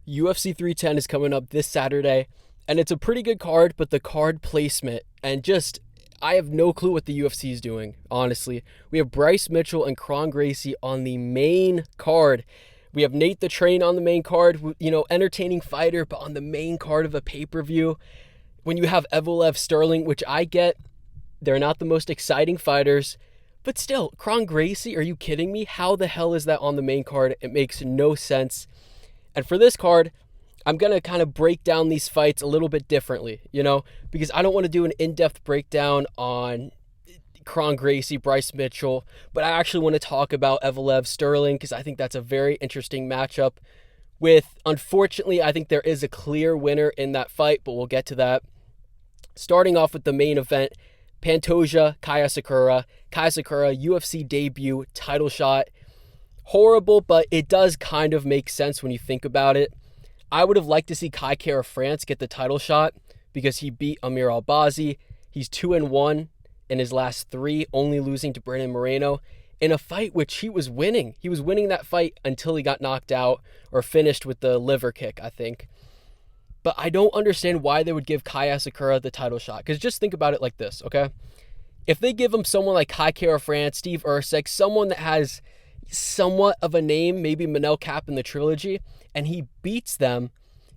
UFC 310 is coming up this Saturday, and it's a pretty good card, but the card placement and just, I have no clue what the UFC is doing, honestly. We have Bryce Mitchell and Kron Gracie on the main card. We have Nate the Train on the main card, entertaining fighter, but on the main card of a pay-per-view. When you have Evloev Sterling, which I get, they're not the most exciting fighters, but still, Kron Gracie, are you kidding me? How the hell is that on the main card? It makes no sense. And for this card, I'm going to kind of break down these fights a little bit differently, because I don't want to do an in-depth breakdown on Kron Gracie, Bryce Mitchell, but I actually want to talk about Evloev Sterling because I think that's a very interesting matchup unfortunately, I think there is a clear winner in that fight, but we'll get to that. Starting off with the main event, Pantoja, Kai Asakura. Kai Asakura, UFC debut, title shot. Horrible, but it does kind of make sense when you think about it. I would have liked to see Kai Kara France get the title shot because he beat Amir Albazi. He's 2-1 in his last 3, only losing to Brandon Moreno in a fight which he was winning. He was winning that fight until he got knocked out or finished with the liver kick, I think. But I don't understand why they would give Kai Asakura the title shot. Because just think about it like this, okay? If they give him someone like Kai Kara France, Steve Erceg, someone that has somewhat of a name, maybe Manel Kape in the trilogy, and he beats them,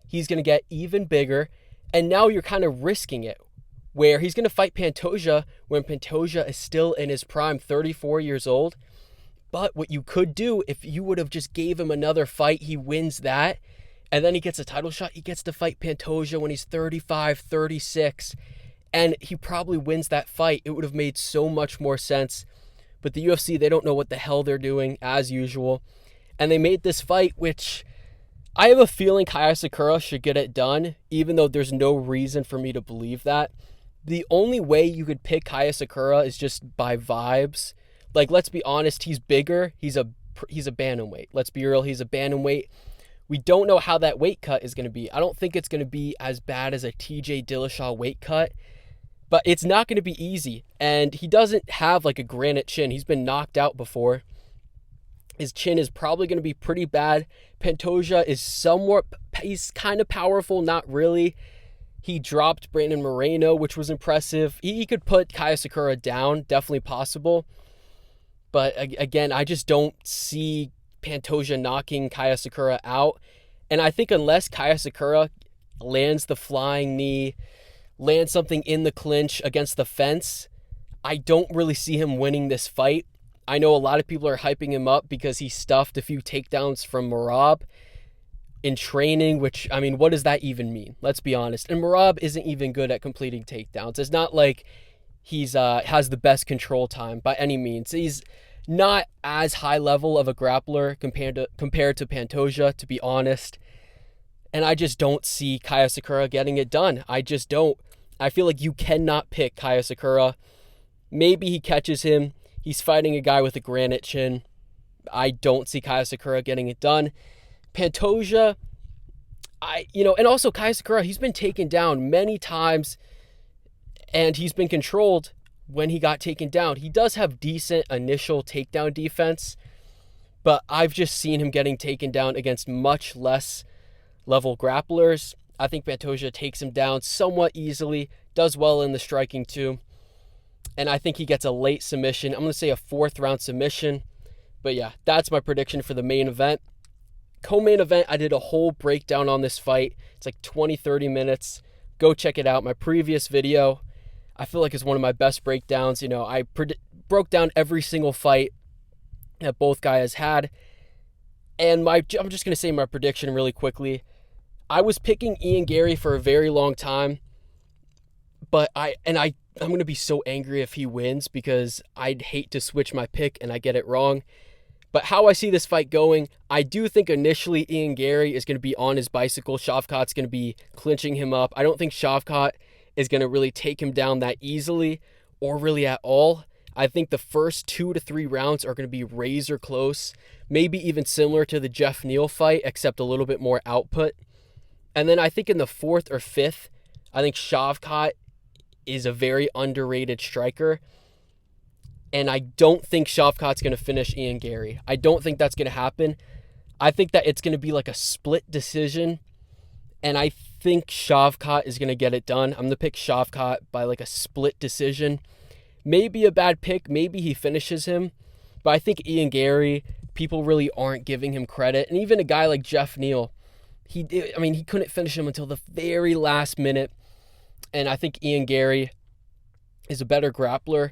he's going to get even bigger. And now you're kind of risking it, where he's going to fight Pantoja when Pantoja is still in his prime, 34 years old. But what you could do, if you would have just gave him another fight, he wins that, and then he gets a title shot, he gets to fight Pantoja when he's 35, 36, and he probably wins that fight. It would have made so much more sense. But the UFC, they don't know what the hell they're doing, as usual. And they made this fight, which I have a feeling Kai Asakura should get it done, even though there's no reason for me to believe that. The only way you could pick Kai Asakura is just by vibes. Like, let's be honest, he's bigger. He's a bantamweight. Let's be real, he's a bantamweight. We don't know how that weight cut is going to be. I don't think it's going to be as bad as a TJ Dillashaw weight cut, but it's not going to be easy. And he doesn't have like a granite chin. He's been knocked out before. His chin is probably going to be pretty bad. Pantoja is he's kind of powerful, not really. He dropped Brandon Moreno, which was impressive. He could put Kai Asakura down, definitely possible. But again, I just don't see Pantoja knocking Kai Asakura out. And I think unless Kai Asakura lands the flying knee, lands something in the clinch against the fence, I don't really see him winning this fight. I know a lot of people are hyping him up because he stuffed a few takedowns from Merab in training, which, I mean, what does that even mean? Let's be honest. And Merab isn't even good at completing takedowns. It's not like he's has the best control time by any means. He's not as high level of a grappler compared to Pantoja, to be honest. And I just don't see Kai Asakura getting it done. I just don't. I feel like you cannot pick Kai Asakura. Maybe he catches him. He's fighting a guy with a granite chin. I don't see Kai Asakura getting it done. Pantoja, and also Kai Asakura, he's been taken down many times and he's been controlled when he got taken down. He does have decent initial takedown defense, but I've just seen him getting taken down against much less level grapplers. I think Pantoja takes him down somewhat easily, does well in the striking too, and I think he gets a late submission. I'm going to say a 4th round submission, but yeah, that's my prediction for the main event. Co-main event, I did a whole breakdown on this fight. It's like 20-30 minutes. Go check it out. My previous video, I feel like it's one of my best breakdowns. I broke down every single fight that both guys had. And I'm just going to say my prediction really quickly. I was picking Ian Garry for a very long time. But I'm going to be so angry if he wins because I'd hate to switch my pick and I get it wrong. But how I see this fight going, I do think initially Ian Garry is going to be on his bicycle. Shavkat's going to be clinching him up. I don't think Shavkat is going to really take him down that easily or really at all. I think the first 2 to 3 rounds are going to be razor close, maybe even similar to the Jeff Neal fight, except a little bit more output. And then I think in the 4th or 5th, I think Shavkat is a very underrated striker. And I don't think Shavkat's going to finish Ian Garry. I don't think that's going to happen. I think that it's going to be like a split decision, and I think Shavkat is going to get it done. I'm going to pick Shavkat by like a split decision. Maybe a bad pick. Maybe he finishes him. But I think Ian Garry, people really aren't giving him credit. And even a guy like Jeff Neal, he couldn't finish him until the very last minute. And I think Ian Garry is a better grappler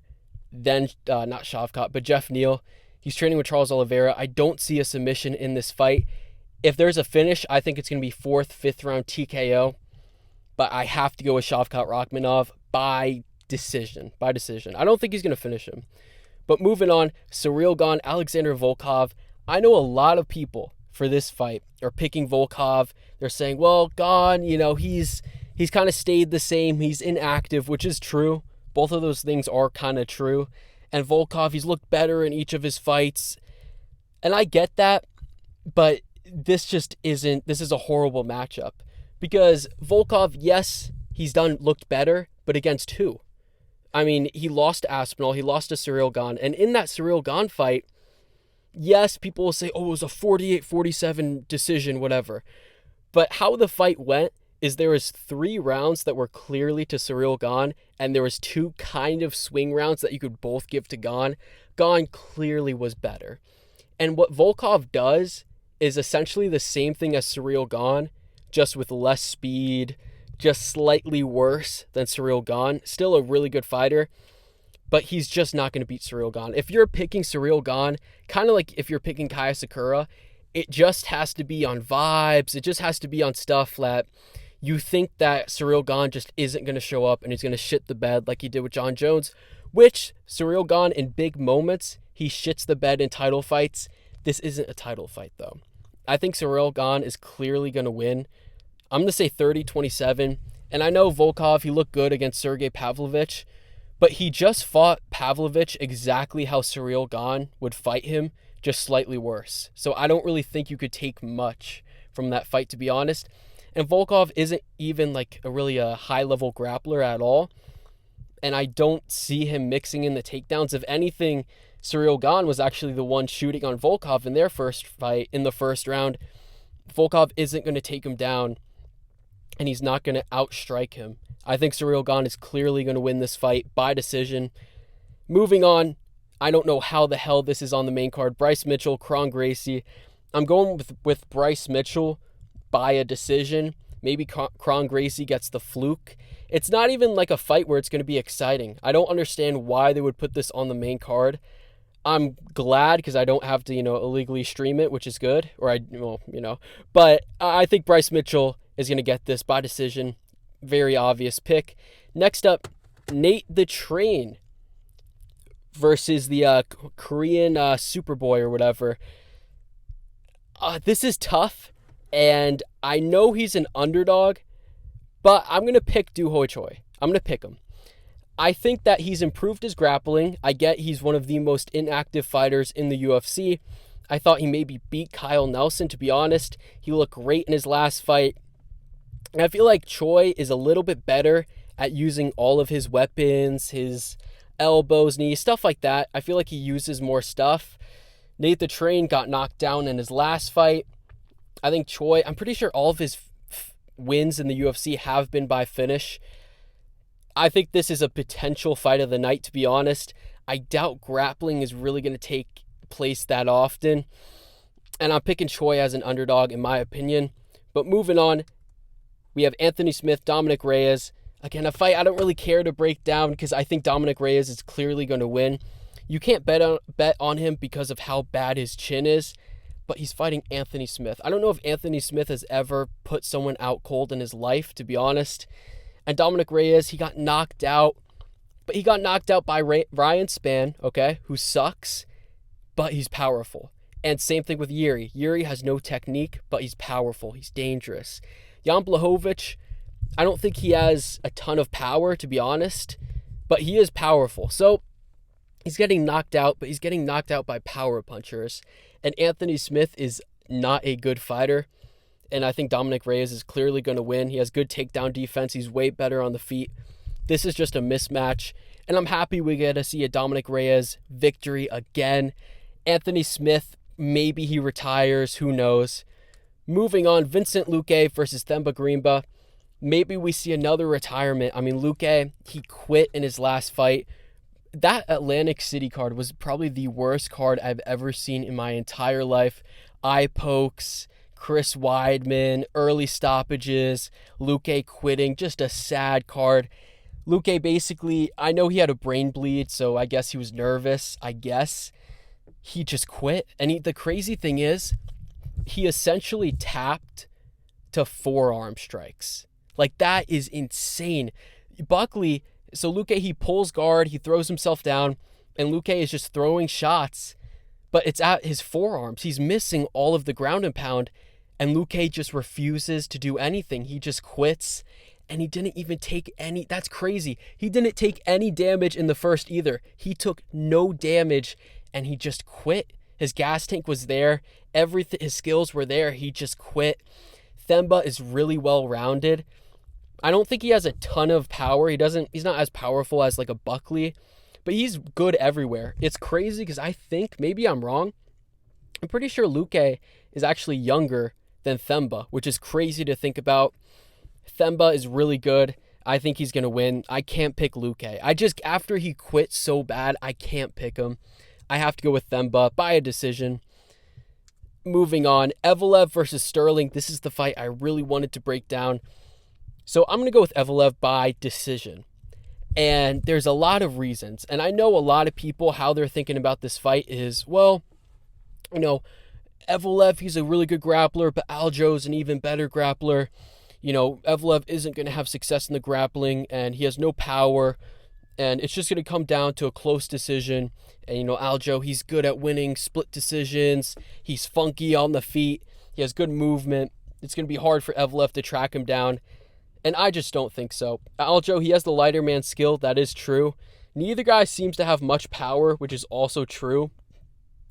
than, not Shavkat, but Jeff Neal. He's training with Charles Oliveira. I don't see a submission in this fight. If there's a finish, I think it's going to be 4th, 5th round TKO. But I have to go with Shavkat Rakhmonov by decision. I don't think he's going to finish him. But moving on, Ciryl Gane, Alexander Volkov. I know a lot of people for this fight are picking Volkov. They're saying, well, Gane, he's kind of stayed the same. He's inactive, which is true. Both of those things are kind of true. And Volkov, he's looked better in each of his fights. And I get that, but this is a horrible matchup. Because Volkov, yes, he's looked better, but against who? I mean, he lost to Aspinall, he lost to Ciryl Gane, and in that Ciryl Gane fight, yes, people will say, oh, it was a 48-47 decision, whatever. But how the fight went is there was 3 rounds that were clearly to Ciryl Gane, and there was 2 kind of swing rounds that you could both give to Gane. Gane clearly was better. And what Volkov does is essentially the same thing as Ciryl Gane, just with less speed, just slightly worse than Ciryl Gane. Still a really good fighter, but he's just not going to beat Ciryl Gane. If you're picking Ciryl Gane, kind of like if you're picking Kai Asakura, it just has to be on vibes. It just has to be on stuff that you think that Ciryl Gane just isn't going to show up and he's going to shit the bed like he did with John Jones, which Ciryl Gane in big moments, he shits the bed in title fights. This isn't a title fight though. I think Ciryl Gane is clearly going to win. I'm going to say 30-27. And I know Volkov, he looked good against Sergey Pavlovich, but he just fought Pavlovich exactly how Ciryl Gane would fight him, just slightly worse. So I don't really think you could take much from that fight, to be honest. And Volkov isn't even like a high-level grappler at all. And I don't see him mixing in the takedowns. If anything, Ciryl Gane was actually the one shooting on Volkov in their first fight in the first round. Volkov isn't going to take him down, and he's not going to outstrike him. I think Ciryl Gane is clearly going to win this fight by decision. Moving on, I don't know how the hell this is on the main card. Bryce Mitchell, Kron Gracie. I'm going with Bryce Mitchell by a decision. Maybe Kron Gracie gets the fluke. It's not even like a fight where it's going to be exciting. I don't understand why they would put this on the main card. I'm glad because I don't have to, illegally stream it, which is good. But I think Bryce Mitchell is going to get this by decision. Very obvious pick. Next up, Nate the Train versus the Korean Superboy or whatever. This is tough, and I know he's an underdog, but I'm going to pick Choi. I'm going to pick him. I think that he's improved his grappling. I get he's one of the most inactive fighters in the UFC. I thought he maybe beat Kyle Nelson, to be honest. He looked great in his last fight. And I feel like Choi is a little bit better at using all of his weapons, his elbows, knees, stuff like that. I feel like he uses more stuff. Nate the Train got knocked down in his last fight. I think Choi, I'm pretty sure all of his wins in the UFC have been by finish. I think this is a potential fight of the night, to be honest. I doubt grappling is really going to take place that often. And I'm picking Choi as an underdog, in my opinion. But moving on, we have Anthony Smith, Dominick Reyes. Again, a fight I don't really care to break down because I think Dominick Reyes is clearly going to win. You can't bet on him because of how bad his chin is, but he's fighting Anthony Smith. I don't know if Anthony Smith has ever put someone out cold in his life, to be honest. And Dominick Reyes, he got knocked out, but he got knocked out by Ryan Spann, okay, who sucks, but he's powerful. And same thing with Yuri. Yuri has no technique, but he's powerful. He's dangerous. Jan Blachowicz, I don't think he has a ton of power, to be honest, but he is powerful. So he's getting knocked out, but he's getting knocked out by power punchers. And Anthony Smith is not a good fighter. And I think Dominick Reyes is clearly going to win. He has good takedown defense. He's way better on the feet. This is just a mismatch. And I'm happy we get to see a Dominick Reyes victory again. Anthony Smith, Maybe he retires. Who knows? Moving on, Vincent Luque versus Themba Gorimbo. Maybe we see another retirement. I mean, Luque, he quit in his last fight. That Atlantic City card was probably the worst card I've ever seen in my entire life. Eye pokes, Chris Weidman, early stoppages, Luque quitting, just a sad card. Luque basically, I know he had a brain bleed, so I guess he was nervous. He just quit. And the crazy thing is, he essentially tapped to forearm strikes. Like, that is insane. Buckley, so Luque, he pulls guard, he throws himself down, and Luque is just throwing shots, but it's at his forearms. He's missing all of the ground and pound, and Luque just refuses to do anything. He just quits, and he didn't even take any, that's crazy. He didn't take any damage in the first either. He took no damage, and he just quit. His gas tank was there. Everything, his skills were there. He just quit. Themba is really well-rounded. I don't think he has a ton of power. He's not as powerful as like a Buckley, but he's good everywhere. It's crazy because I think, maybe I'm wrong, I'm pretty sure Luque is actually younger than Themba, which is crazy to think about. Themba is really good. I think he's going to win. I can't pick Luque. After he quit so bad, I can't pick him. I have to go with Themba by a decision. Moving on, Evloev versus Sterling. This is the fight I really wanted to break down. So I'm going to go with Evloev by decision. And there's a lot of reasons. And I know a lot of people, how they're thinking about this fight is, well, Evloev, he's a really good grappler, but Aljo's an even better grappler. Evloev isn't going to have success in the grappling, and he has no power. And it's just going to come down to a close decision. And, Aljo, he's good at winning split decisions. He's funky on the feet. He has good movement. It's going to be hard for Evloev to track him down. And I just don't think so. Aljo, he has the lighter man skill. That is true. Neither guy seems to have much power, which is also true.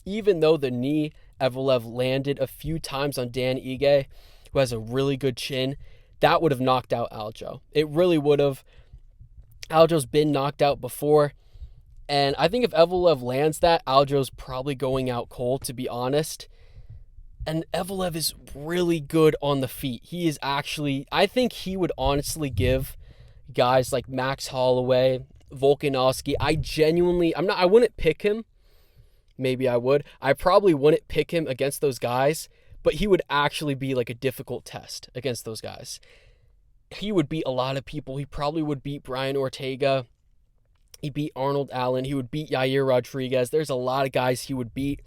Even though the knee Evloev landed a few times on Dan Ige, who has a really good chin, that would have knocked out Aljo. It really would have. Aljo's been knocked out before. And I think if Evloev lands that, Aljo's probably going out cold, to be honest. And Evloev is really good on the feet. He is actually, I think he would honestly give guys like Max Holloway, Volkanovski. I wouldn't pick him. Maybe I would. I probably wouldn't pick him against those guys, but he would actually be like a difficult test against those guys. He would beat a lot of people. He probably would beat Brian Ortega. He beat Arnold Allen. He would beat Yair Rodriguez. There's a lot of guys he would beat.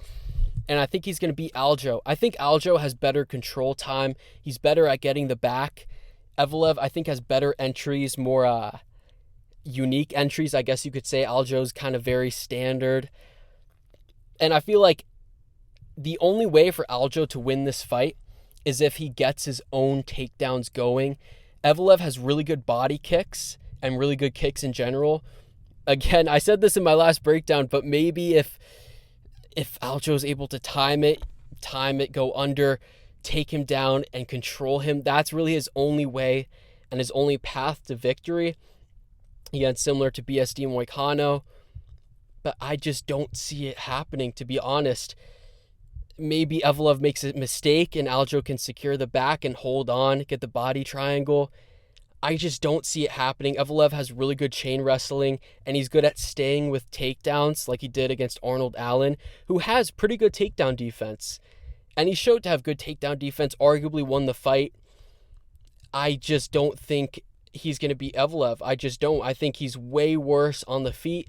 And I think he's going to beat Aljo. I think Aljo has better control time. He's better at getting the back. Evloev, I think, has better entries, more unique entries, I guess you could say. Aljo's kind of very standard. And I feel like the only way for Aljo to win this fight is if he gets his own takedowns going. Evloev has really good body kicks and really good kicks in general. Again, I said this in my last breakdown, but maybe if Aljo is able to time it, go under, take him down, and control him, that's really his only way and his only path to victory. Again, similar to BSD and Moicano, but I just don't see it happening, to be honest. Maybe Evloev makes a mistake and Aljo can secure the back and hold on, get the body triangle. I just don't see it happening. Evloev has really good chain wrestling, and he's good at staying with takedowns like he did against Arnold Allen, who has pretty good takedown defense. And he showed to have good takedown defense, arguably won the fight. I just don't think he's going to beat Evloev. I just don't. I think he's way worse on the feet.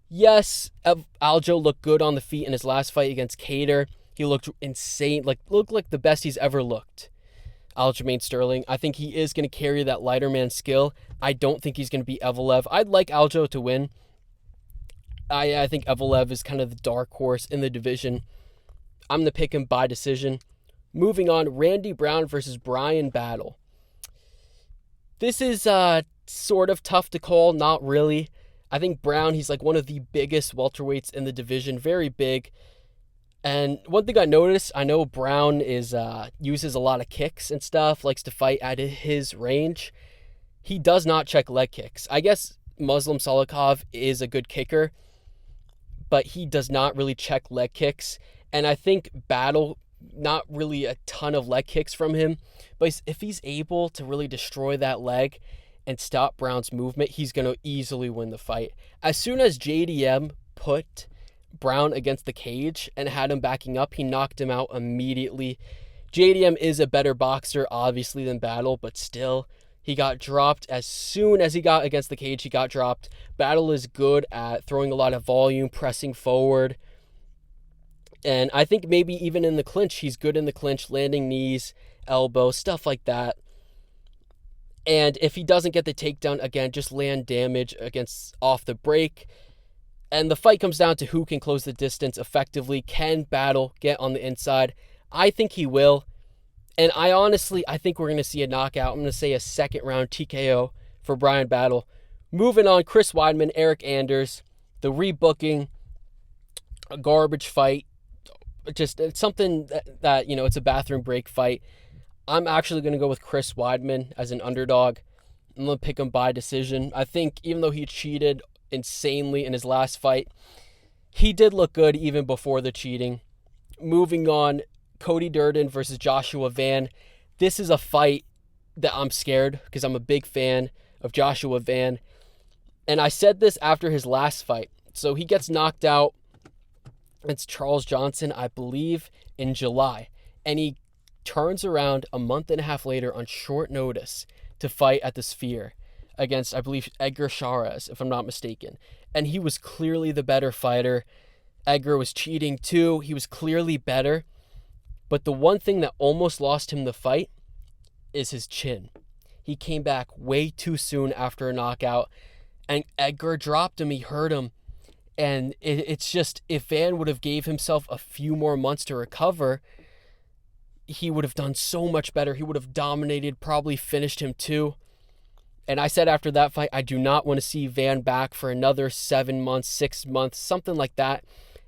Yes, Aljo looked good on the feet in his last fight against Cater. He looked insane, looked like the best he's ever looked. Aljamain Sterling, I think he is going to carry that lighter man skill. I don't think he's going to beat Evloev. I'd like Aljo to win. I think Evloev is kind of the dark horse in the division. I'm going to pick him by decision. Moving on, Randy Brown versus Bryan battle. This is sort of tough to call, not really. I think Brown, he's like one of the biggest welterweights in the division, very big. And one thing I noticed, I know Brown uses a lot of kicks and stuff, likes to fight at his range. He does not check leg kicks. I guess Muslim Salikov is a good kicker, but he does not really check leg kicks. And I think Battle, not really a ton of leg kicks from him, but if he's able to really destroy that leg and stop Brown's movement, he's going to easily win the fight. As soon as JDM put Brown against the cage and had him backing up, he knocked him out immediately. JDM is a better boxer, obviously, than Battle, but still, he got dropped. As soon as he got against the cage, he got dropped. Battle is good at throwing a lot of volume, pressing forward. And I think maybe even in the clinch, he's good in the clinch, landing knees, elbows, stuff like that. And if he doesn't get the takedown, again, just land damage against off the break. And the fight comes down to who can close the distance effectively. Can Battle get on the inside? I think he will. And I think we're going to see a knockout. I'm going to say a second round TKO for Bryan Battle. Moving on, Chris Weidman, Eryk Anders. The rebooking, a garbage fight. Just it's something that, it's a bathroom break fight. I'm actually going to go with Chris Weidman as an underdog. I'm going to pick him by decision. I think even though he cheated insanely in his last fight, he did look good even before the cheating. Moving on, Cody Durden versus Joshua Van. This is a fight that I'm scared because I'm a big fan of Joshua Van. And I said this after his last fight. So he gets knocked out. It's Charles Johnson, I believe, in July. And he turns around a month and a half later on short notice to fight at the Sphere against, I believe, Edgar Chairez, if I'm not mistaken. And he was clearly the better fighter. Edgar was cheating too. He was clearly better. But the one thing that almost lost him the fight is his chin. He came back way too soon after a knockout. And Edgar dropped him. He hurt him. And it's just, if Van would have gave himself a few more months to recover, he would have done so much better. He would have dominated, probably finished him too. And I said after that fight, I do not want to see Van back for another 7 months, 6 months, something like that.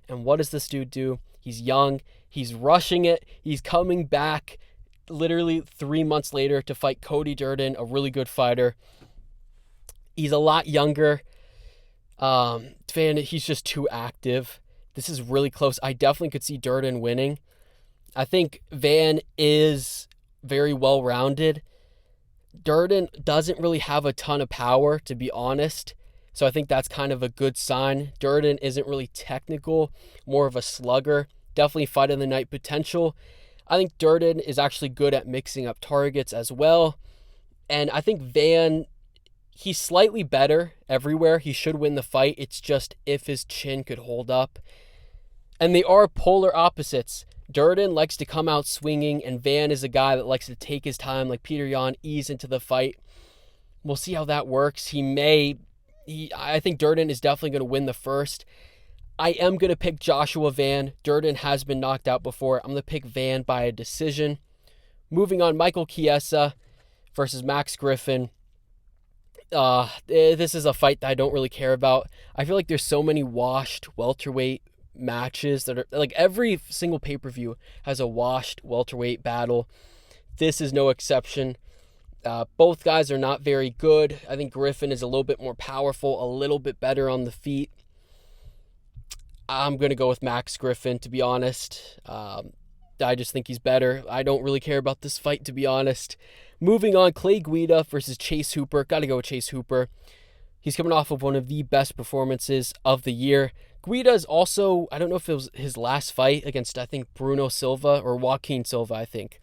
And what does this dude do? He's young. He's rushing it. He's coming back literally 3 months later to fight Cody Durden, a really good fighter. He's a lot younger. Van, he's just too active. This is really close. I definitely could see Durden winning. I think Van is very well-rounded. Durden doesn't really have a ton of power, to be honest. So I think that's kind of a good sign. Durden isn't really technical, more of a slugger. Definitely fight of the night potential. I think Durden is actually good at mixing up targets as well. And I think Van, he's slightly better everywhere. He should win the fight. It's just if his chin could hold up. And they are polar opposites. Durden likes to come out swinging, and Van is a guy that likes to take his time, like Peter Yan, ease into the fight. We'll see how that works. I think Durden is definitely going to win the first. I am going to pick Joshua Van. Durden has been knocked out before. I'm going to pick Van by a decision. Moving on, Michael Chiesa versus Max Griffin. This is a fight that I don't really care about. I feel like there's so many washed welterweight matches that are like every single pay-per-view has a washed welterweight battle. This is no exception. Both guys are not very good. I think Griffin is a little bit more powerful, a little bit better on the feet. I'm going to go with Max Griffin, to be honest. I just think he's better. I don't really care about this fight, to be honest. Moving on, Clay Guida versus Chase Hooper. Got to go with Chase Hooper. He's coming off of one of the best performances of the year. Guida is also, I don't know if it was his last fight against, I think, Bruno Silva or Joaquin Silva, I think,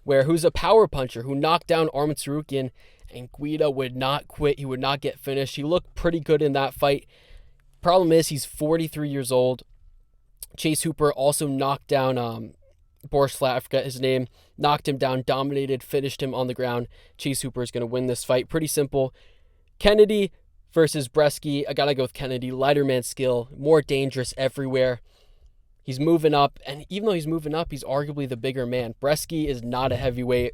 who's a power puncher who knocked down Arman Tsarukyan, and Guida would not quit. He would not get finished. He looked pretty good in that fight. Problem is, he's 43 years old. Chase Hooper also knocked down Boris Flat, I forget his name, knocked him down, dominated, finished him on the ground. Chase Hooper is going to win this fight. Pretty simple. Kennedy versus Bresky. I got to go with Kennedy. Lighter man skill, more dangerous everywhere. He's moving up, and even though he's moving up, he's arguably the bigger man. Bresky is not a heavyweight.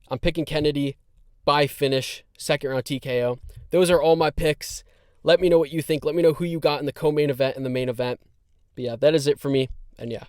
I'm picking Kennedy by finish, second round TKO. Those are all my picks. Let me know what you think. Let me know who you got in the co-main event and the main event. But yeah, that is it for me. And yeah.